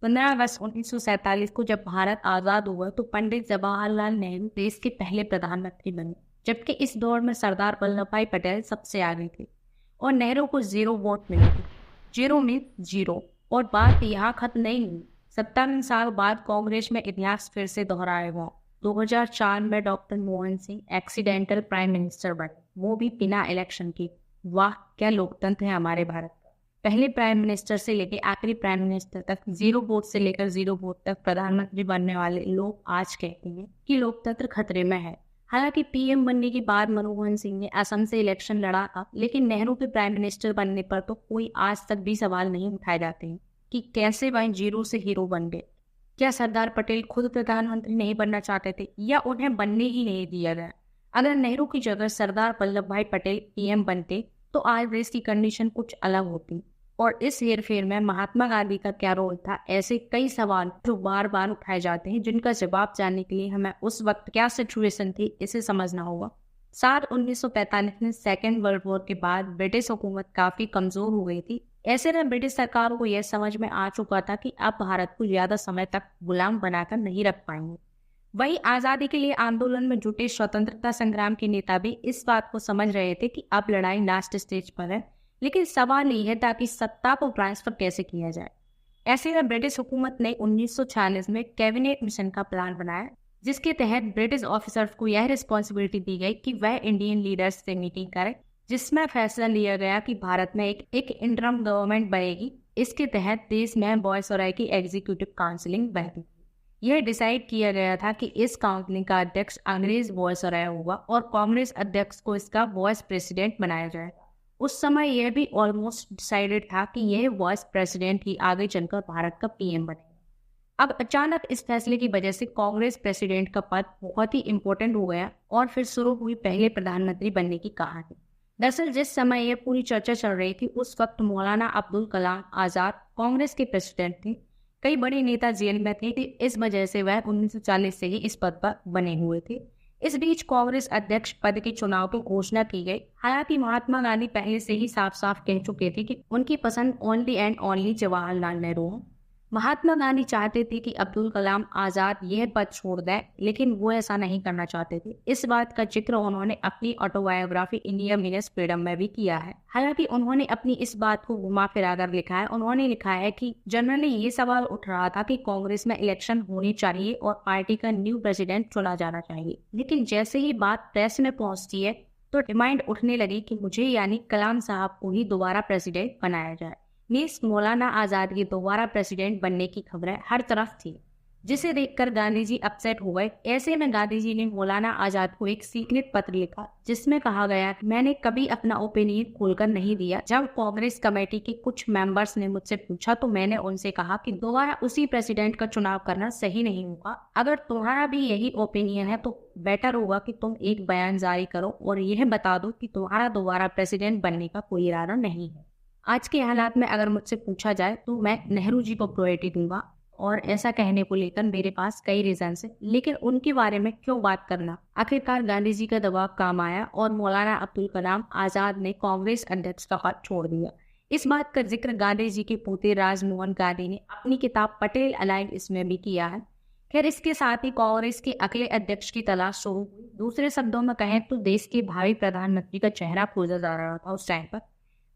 15 अगस्त 1947 को जब भारत आजाद हुआ तो पंडित जवाहरलाल नेहरू देश के पहले प्रधानमंत्री बने, जबकि इस दौर में सरदार वल्लभ भाई पटेल सबसे आगे थे और नेहरू को 0 वोट मिले थे। 0 में 0। और बात यहाँ खत्म नहीं हुई। 57 साल बाद कांग्रेस में इतिहास फिर से दोहराएगा। 2004 में doctor Manmohan Singh accidental prime minister बने, वो भी बिना इलेक्शन के। वाह, क्या लोकतंत्र है हमारे भारत। पहले प्राइम मिनिस्टर से लेकर आखिरी प्राइम मिनिस्टर तक 0 वोट से लेकर 0 वोट तक प्रधानमंत्री बनने वाले लोग आज कहते हैं कि लोकतंत्र खतरे में है। हालांकि पीएम बनने के बाद मनमोहन सिंह ने असम से इलेक्शन लड़ा था, लेकिन नेहरू के प्राइम मिनिस्टर बनने पर तो कोई आज तक भी सवाल नहीं उठाए जाते हैं कि कैसे वह 0 से हीरो बन गए। क्या सरदार पटेल खुद प्रधानमंत्री नहीं बनना चाहते थे या उन्हें बनने ही नहीं दिया गया? अगर नेहरू की जगह सरदार वल्लभ भाई पटेल पीएम बनते तो आज देश की कंडीशन कुछ अलग होती। और इस हेरफेर में महात्मा गांधी का क्या रोल था? ऐसे कई सवाल जो बार बार उठाए जाते हैं, जिनका जवाब जानने के लिए हमें उस वक्त क्या सिचुएशन थी इसे समझना होगा। साल 1945 में सेकेंड वर्ल्ड वॉर के बाद ब्रिटिश हुकूमत काफी कमजोर हो गई थी। ऐसे में ब्रिटिश सरकार को यह समझ में आ चुका था कि अब भारत को ज्यादा समय तक गुलाम बनाकर नहीं रख पाएंगे। वही आजादी के लिए आंदोलन में जुटे स्वतंत्रता संग्राम के नेता भी इस बात को समझ रहे थे कि अब लड़ाई लास्ट स्टेज पर है, लेकिन सवाल यह था कि सत्ता को ट्रांसफर कैसे किया जाए। ऐसे में ब्रिटिश हुकूमत ने 1946 में कैबिनेट मिशन का प्लान बनाया, जिसके तहत ब्रिटिश ऑफिसर्स को यह रिस्पॉन्सिबिलिटी दी गई कि वह इंडियन लीडर्स से मीटिंग करें, जिसमें फैसला लिया गया कि भारत में एक इंटरम गवर्नमेंट बनेगी। इसके तहत देश में वायसराय की एग्जीक्यूटिव काउंसिलिंग बनती। यह डिसाइड किया गया था कि इस काउंसिलिंग का अध्यक्ष अंग्रेज वायसराय होगा और कांग्रेस अध्यक्ष को इसका वाइस प्रेसिडेंट बनाया जाएगा। उस समय यह भी ऑलमोस्ट डिसाइडेड था कि यह वाइस प्रेसिडेंट ही आगे चलकर भारत का पीएम बनेगा। अब अचानक इस फैसले की वजह से कांग्रेस प्रेसिडेंट का पद बहुत ही इंपॉर्टेंट हो गया और फिर शुरू हुई पहले प्रधानमंत्री बनने की कहानी। दरअसल जिस समय यह पूरी चर्चा चल रही थी उस वक्त मौलाना अब्दुल कलाम आजाद कांग्रेस के प्रेसिडेंट थे। कई बड़े नेता जेल में थे, इस वजह से वह 1940 से ही इस पद पर बने हुए थे। इस बीच कांग्रेस अध्यक्ष पद के चुनाव की घोषणा की गई। हालांकि महात्मा गांधी पहले से ही साफ साफ कह चुके थे कि उनकी पसंद only and only Jawaharlal Nehru हो। महात्मा गांधी चाहते थे कि अब्दुल कलाम आजाद यह पद छोड़ दें, लेकिन वो ऐसा नहीं करना चाहते थे। इस बात का जिक्र उन्होंने अपनी ऑटोबायोग्राफी इंडिया मीन्स फ्रीडम में भी किया है। हालांकि उन्होंने अपनी इस बात को घुमा फिरा कर लिखा है। उन्होंने लिखा है कि जनरली ये सवाल उठ रहा था कि कांग्रेस में इलेक्शन होनी चाहिए और पार्टी का न्यू प्रेसिडेंट चुना जाना चाहिए, लेकिन जैसे ही बात प्रेस में पहुंचती है तो डिमांड उठने लगी कि मुझे यानी कलाम साहब को ही दोबारा प्रेसिडेंट बनाया जाए। मीन्स मौलाना आजाद के दोबारा प्रेसिडेंट बनने की खबरें हर तरफ थी, जिसे देखकर गांधी जी अपसेट हो गए। ऐसे में गांधी जी ने मौलाना आजाद को एक सीक्रेट पत्र लिखा, जिसमें कहा गया कि मैंने कभी अपना ओपिनियन खोलकर नहीं दिया। जब कांग्रेस कमेटी के कुछ मेंबर्स ने मुझसे पूछा तो मैंने उनसे कहा कि दोबारा उसी प्रेसिडेंट का चुनाव करना सही नहीं होगा। अगर तुम्हारा भी यही ओपिनियन है तो बेटर होगा कि तुम एक बयान जारी करो और यह बता दो कि तुम्हारा दोबारा प्रेसिडेंट बनने का कोई इरादा नहीं है। आज के हालात में अगर मुझसे पूछा जाए तो मैं नेहरू जी को प्रायोरिटी दूंगा, और ऐसा कहने को लेकर मेरे पास कई रीजन है, लेकिन उनके बारे में क्यों बात करना। आखिरकार गांधी जी का दबाव काम आया और मौलाना अब्दुल कलाम आजाद ने कांग्रेस अध्यक्ष का पद छोड़ दिया। इस बात का जिक्र गांधी जी के पोते राजमोहन गांधी ने अपनी किताब पटेल अलाइड इसमें भी किया है। खैर, इसके साथ ही कांग्रेस के अगले अध्यक्ष की तलाश शुरू हुई। दूसरे शब्दों में कहें तो देश के भावी प्रधानमंत्री का चेहरा खोजा जा रहा था उस टाइम पर।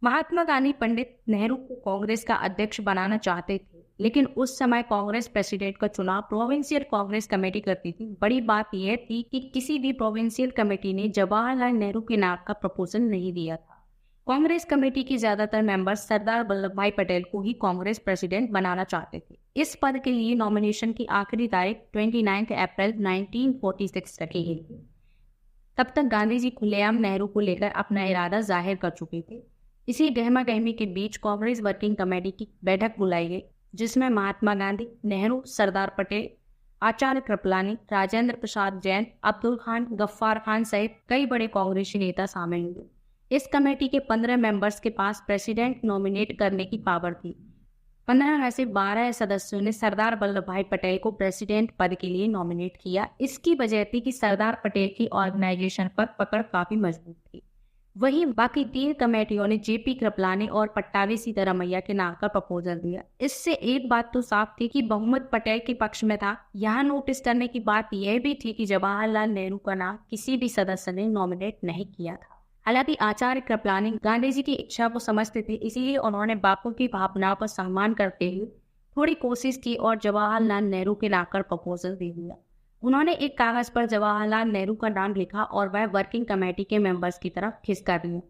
महात्मा गांधी पंडित नेहरू को कांग्रेस का अध्यक्ष बनाना चाहते थे, लेकिन उस समय कांग्रेस प्रेसिडेंट का चुनाव प्रोविंशियल कांग्रेस कमेटी करती थी। बड़ी बात यह थी कि किसी भी प्रोविंशियल कमेटी ने जवाहरलाल नेहरू के नाम का प्रपोजल नहीं दिया था। कांग्रेस कमेटी के ज्यादातर मेंबर्स सरदार वल्लभ भाई पटेल को ही कांग्रेस प्रेसिडेंट बनाना चाहते थे। इस पद के लिए नॉमिनेशन की आखिरी तारीख 29 अप्रैल 1946 रखी गई थी। तब तक गांधी जी खुलेआम नेहरू को लेकर अपना इरादा जाहिर कर चुके थे। इसी गहमा गहमी के बीच कांग्रेस वर्किंग कमेटी की बैठक बुलाई गई, जिसमें महात्मा गांधी, नेहरू, सरदार पटेल, आचार्य कृपलानी, राजेंद्र प्रसाद जैन, अब्दुल खान, गफ्फार खान सहित कई बड़े कांग्रेसी नेता शामिल हुए। इस कमेटी के 15 मेंबर्स के पास प्रेसिडेंट नॉमिनेट करने की पावर थी। 15 में से 12 सदस्यों ने सरदार वल्लभ भाई पटेल को प्रेसिडेंट पद के लिए नॉमिनेट किया। इसकी वजह थी कि सरदार पटेल की ऑर्गेनाइजेशन पर पकड़ काफी मजबूत थी। वहीं बाकी 3 कमेटियों ने जेपी कृपलानी और पट्टाभी सीतारमैया के नाम का प्रपोजल दिया। इससे एक बात तो साफ थी कि बहुमत पटेल के पक्ष में था। यहाँ नोटिस करने की बात यह भी थी कि जवाहरलाल नेहरू का नाम किसी भी सदस्य ने नॉमिनेट नहीं किया था। हालांकि आचार्य कृपलानी गांधी जी की इच्छा को समझते थे, इसीलिए उन्होंने बापू की भावनाओं पर सम्मान करते हुए थोड़ी कोशिश की और जवाहरलाल नेहरू के नाम पर प्रपोजल दे दिया। उन्होंने एक कागज पर जवाहरलाल नेहरू का नाम लिखा और वह वर्किंग कमेटी के मेंबर्स की तरफ खिसका दिया।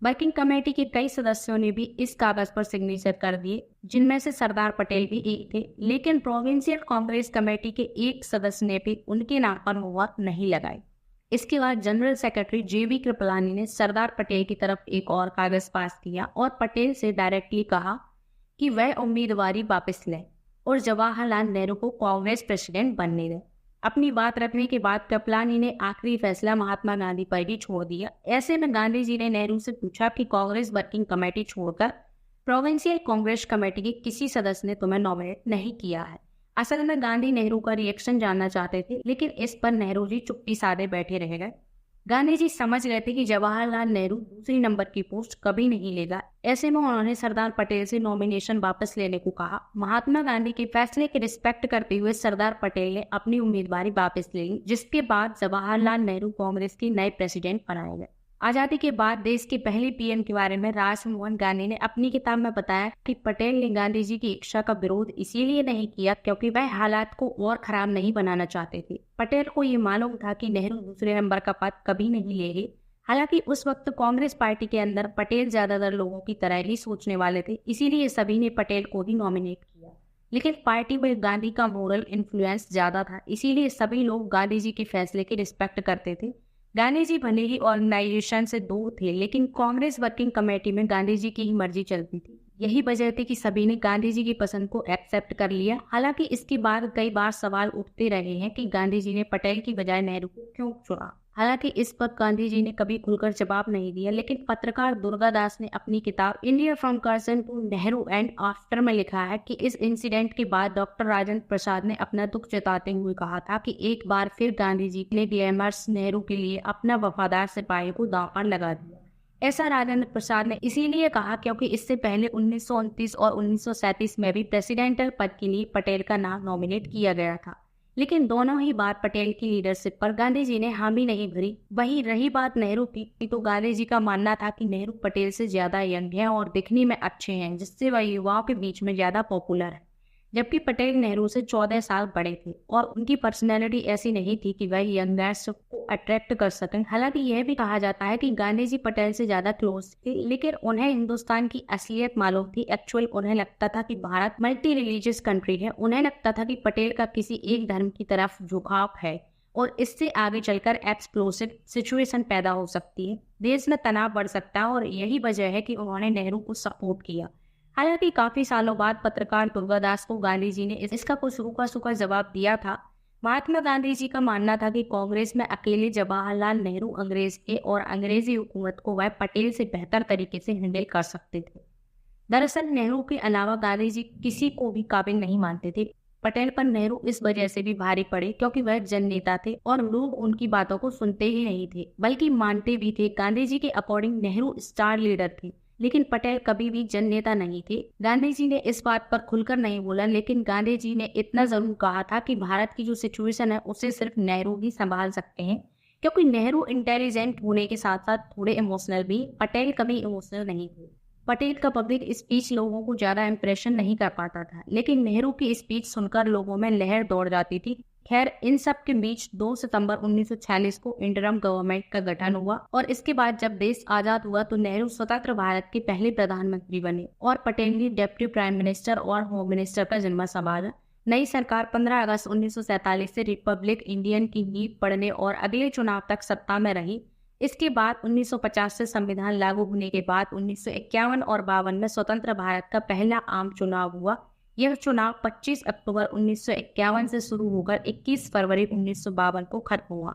वर्किंग कमेटी के कई सदस्यों ने भी इस कागज पर सिग्नेचर कर दिए, जिनमें से सरदार पटेल भी एक थे, लेकिन प्रोविंशियल कांग्रेस कमेटी के एक सदस्य ने भी उनके नाम पर मुहर नहीं लगाई। इसके बाद जनरल सेक्रेटरी जेबी कृपलानी ने सरदार पटेल की तरफ एक और कागज पास किया और पटेल से डायरेक्टली कहा कि वह उम्मीदवारी वापस लें और जवाहरलाल नेहरू को कांग्रेस प्रेसिडेंट बनने दें। अपनी बात रखने के बाद कृपलानी ने आखिरी फैसला महात्मा गांधी पर ही छोड़ दिया। ऐसे में गांधी जी ने नेहरू से पूछा कि कांग्रेस वर्किंग कमेटी छोड़कर प्रोविंशियल कांग्रेस कमेटी के किसी सदस्य ने तुम्हें नॉमिनेट नहीं किया है। असल में गांधी नेहरू का रिएक्शन जानना चाहते थे, लेकिन इस पर नेहरू जी चुप्पी साधे बैठे रह गए। गांधी जी समझ गए थे कि जवाहरलाल नेहरू दूसरी नंबर की पोस्ट कभी नहीं लेगा। ऐसे में उन्होंने सरदार पटेल से नॉमिनेशन वापस लेने को कहा। महात्मा गांधी के फैसले की रिस्पेक्ट करते हुए सरदार पटेल ने अपनी उम्मीदवारी वापस ले ली, जिसके बाद जवाहरलाल नेहरू कांग्रेस के नए प्रेसिडेंट बनाए गए। आजादी के बाद देश के पहले पीएम के बारे में राजमोहन गांधी ने अपनी किताब में बताया कि पटेल ने गांधी जी की इच्छा का विरोध इसीलिए नहीं किया क्योंकि वह हालात को और खराब नहीं बनाना चाहते थे। पटेल को ये मालूम था कि नेहरू दूसरे नंबर का पद कभी नहीं लेंगे। हालांकि उस वक्त कांग्रेस पार्टी के अंदर पटेल ज्यादातर लोगों की तरह ही सोचने वाले थे, इसीलिए सभी ने पटेल को ही नॉमिनेट किया। लेकिन पार्टी में गांधी का मोरल इन्फ्लुएंस ज्यादा था, इसीलिए सभी लोग गांधी जी के फैसले की रिस्पेक्ट करते थे। गांधी जी भले ही ऑर्गेनाइजेशन से दूर थे, लेकिन कांग्रेस वर्किंग कमेटी में गांधी जी की ही मर्जी चलती थी। यही वजह थी कि सभी ने गांधी जी की पसंद को एक्सेप्ट कर लिया। हालांकि इसके बाद कई बार सवाल उठते रहे हैं कि गांधी जी ने पटेल की बजाय नेहरू को क्यों चुना। हालांकि इस पर गांधी जी ने कभी खुलकर जवाब नहीं दिया, लेकिन पत्रकार दुर्गा दास ने अपनी किताब India from Curzon to Nehru and after में लिखा है कि इस इंसिडेंट के बाद डॉक्टर राजेंद्र प्रसाद ने अपना दुख जताते हुए कहा था कि एक बार फिर गांधी जी ने डीएमएस नेहरू के लिए अपना वफादार सिपाही को दांव पर लगा दिया। ऐसा राजेंद्र प्रसाद ने इसीलिए कहा क्योंकि इससे पहले 1929 और 1937 में भी प्रेसिडेंटल पद के लिए पटेल का नाम नॉमिनेट किया गया था, लेकिन दोनों ही बार पटेल की लीडरशिप पर गांधी जी ने हामी नहीं भरी। वहीं रही बात नेहरू की, तो गांधी जी का मानना था कि नेहरू पटेल से ज्यादा यंग हैं और दिखने में अच्छे हैं, जिससे वह युवाओं के बीच में ज्यादा पॉपुलर है, जबकि पटेल नेहरू से 14 साल बड़े थे और उनकी पर्सनैलिटी ऐसी नहीं थी कि वह यंगर्स को अट्रैक्ट कर सकें। हालांकि यह भी कहा जाता है कि गांधी जी पटेल से ज्यादा क्लोज थे, लेकिन उन्हें हिंदुस्तान की असलियत मालूम थी। एक्चुअल उन्हें लगता था कि भारत मल्टी रिलीजियस कंट्री है। उन्हें लगता था कि पटेल का किसी एक धर्म की तरफ झुकाव है और इससे आगे चलकर एक्सप्लोसिव सिचुएशन पैदा हो सकती है, देश में तनाव बढ़ सकता है, और यही वजह है कि उन्होंने नेहरू को सपोर्ट किया। हालांकि काफी सालों बाद पत्रकार दुर्गादास को गांधी जी ने इसका कुछ रूखा सूखा जवाब दिया था। महात्मा गांधी जी का मानना था कि कांग्रेस में अकेले जवाहरलाल नेहरू अंग्रेज थे और अंग्रेजी हुकूमत को वह पटेल से बेहतर तरीके से हैंडल कर सकते थे। दरअसल नेहरू के अलावा गांधी जी किसी को भी काबिल नहीं मानते थे। पटेल पर नेहरू इस वजह से भी भारी पड़े क्योंकि वह जननेता थे और लोग उनकी बातों को सुनते ही नहीं थे बल्कि मानते भी थे। गांधी जी के अकॉर्डिंग नेहरू स्टार लीडर थे, लेकिन पटेल कभी भी जननेता नहीं थे। गांधी जी ने इस बात पर खुलकर नहीं बोला, लेकिन गांधी जी ने इतना जरूर कहा था कि भारत की जो सिचुएशन है उसे सिर्फ नेहरू ही संभाल सकते हैं, क्योंकि नेहरू इंटेलिजेंट होने के साथ साथ थोड़े इमोशनल भी। पटेल कभी इमोशनल नहीं थे। पटेल का पब्लिक स्पीच लोगों को ज्यादा इम्प्रेशन नहीं कर पाता था, लेकिन नेहरू की स्पीच सुनकर लोगों में लहर दौड़ जाती थी। खैर, इन सब के बीच 2 सितंबर 1946 को इंटरम गवर्नमेंट का गठन हुआ और इसके बाद जब देश आजाद हुआ तो नेहरू स्वतंत्र भारत के पहले प्रधानमंत्री बने और पटेल ने डिप्टी प्राइम मिनिस्टर और होम मिनिस्टर का जिम्मा संभाला। नई सरकार 15 अगस्त 1947 से रिपब्लिक इंडियन की नींव पड़ने और अगले चुनाव तक सत्ता में रही। इसके बाद 1950 से संविधान लागू होने के बाद 1951 और 52 में स्वतंत्र भारत का पहला आम चुनाव हुआ। यह चुनाव 25 अक्टूबर 1951 से शुरू होकर 21 फरवरी 1952 को खत्म हुआ।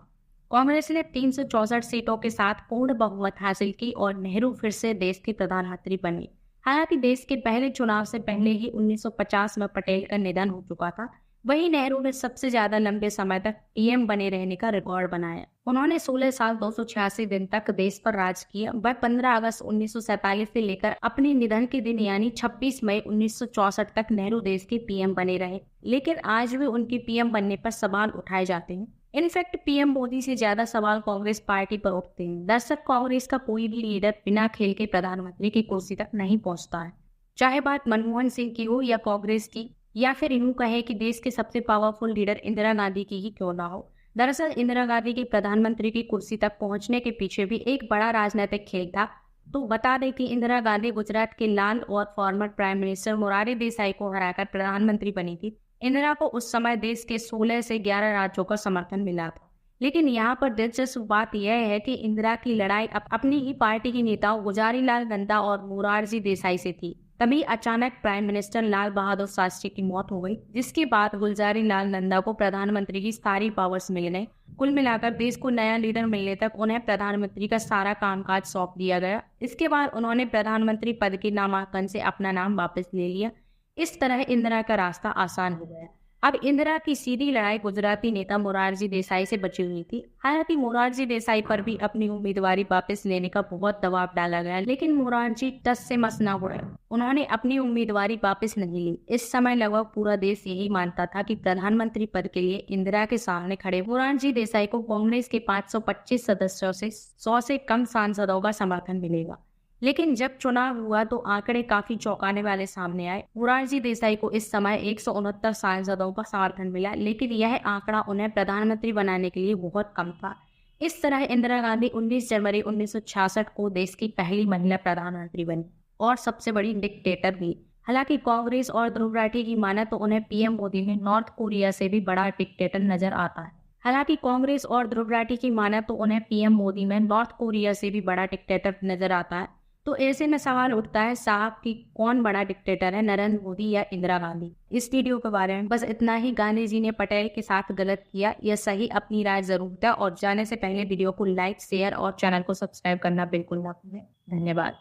कांग्रेस ने 364 सीटों के साथ पूर्ण बहुमत हासिल की और नेहरू फिर से देश के प्रधानमंत्री बने। हालांकि देश के पहले चुनाव से पहले ही 1950 में पटेल का निधन हो चुका था। वहीं नेहरू ने सबसे ज्यादा लंबे समय तक पीएम बने रहने का रिकॉर्ड बनाया। उन्होंने 16 साल 286 दिन तक देश पर राज किया। वह 15 अगस्त 1947 से लेकर अपने निधन के दिन यानी 26 मई 1964 तक नेहरू देश के पीएम बने रहे, लेकिन आज भी उनके पीएम बनने पर सवाल उठाए जाते हैं। इनफैक्ट पीएम मोदी से ज्यादा सवाल कांग्रेस पार्टी पर उठते हैं। दरअसल कांग्रेस का कोई भी लीडर बिना खेल के प्रधानमंत्री की कुर्सी तक नहीं पहुंचता है, चाहे बात मनमोहन सिंह की हो या कांग्रेस की, या फिर यूं कहे कि देश के सबसे पावरफुल लीडर इंदिरा गांधी की ही क्यों ना हो। दरअसल इंदिरा गांधी की प्रधानमंत्री की कुर्सी तक पहुंचने के पीछे भी एक बड़ा राजनीतिक खेल था। तो बता दें कि इंदिरा गांधी गुजरात के लाल और former prime minister Morarji Desai को हराकर प्रधानमंत्री बनी थी। इंदिरा को उस समय देश के 16 से 11 राज्यों का समर्थन मिला था। लेकिन यहाँ पर दिलचस्प बात यह है कि इंदिरा की लड़ाई अपनी ही पार्टी के नेताओं गुलजारीलाल नंदा और मोरारजी देसाई से थी। तभी अचानक प्राइम मिनिस्टर लाल बहादुर शास्त्री की मौत हो गई, जिसके बाद गुलजारीलाल नंदा को प्रधानमंत्री की सारी पावर्स मिल गए। कुल मिलाकर देश को नया लीडर मिलने तक उन्हें प्रधानमंत्री का सारा कामकाज सौंप दिया गया। इसके बाद उन्होंने प्रधानमंत्री पद के नामांकन से अपना नाम वापस ले लिया। इस तरह इंदिरा का रास्ता आसान हो गया। अब इंदिरा की सीधी लड़ाई गुजराती नेता मोरारजी देसाई से बची हुई थी। हालांकि मोरारजी देसाई पर भी अपनी उम्मीदवारी वापस लेने का बहुत दबाव डाला गया, लेकिन मोरारजी टस से मस न हुए। उन्होंने अपनी उम्मीदवारी वापस नहीं ली। इस समय लगभग पूरा देश यही मानता था कि प्रधानमंत्री पद के लिए इंदिरा के सामने खड़े मोरारजी देसाई को कांग्रेस के 525 सदस्यों से 100 से कम सांसदों का समर्थन मिलेगा। लेकिन जब चुनाव हुआ तो आंकड़े काफी चौंकाने वाले सामने आए। मोरारजी देसाई को इस समय 169 सांसदों का समर्थन मिला, लेकिन यह आंकड़ा उन्हें प्रधानमंत्री बनाने के लिए बहुत कम था। इस तरह इंदिरा गांधी 19 जनवरी 1966 को देश की पहली महिला प्रधानमंत्री बनी और सबसे बड़ी डिक्टेटर भी। हालांकि कांग्रेस और ध्रुव राठी की माने तो उन्हें पीएम मोदी में नॉर्थ कोरिया से भी बड़ा डिक्टेटर नजर आता है। हालांकि कांग्रेस और ध्रुव राठी की माने तो उन्हें पीएम मोदी में नॉर्थ कोरिया से भी बड़ा डिक्टेटर नजर आता है। तो ऐसे में सवाल उठता है साहब कि कौन बड़ा डिक्टेटर है, नरेंद्र मोदी या इंदिरा गांधी। इस वीडियो के बारे में बस इतना ही। गांधी जी ने पटेल के साथ गलत किया या सही, अपनी राय जरूर दें। और जाने से पहले वीडियो को लाइक, शेयर और चैनल को सब्सक्राइब करना बिल्कुल ना भूलें। धन्यवाद।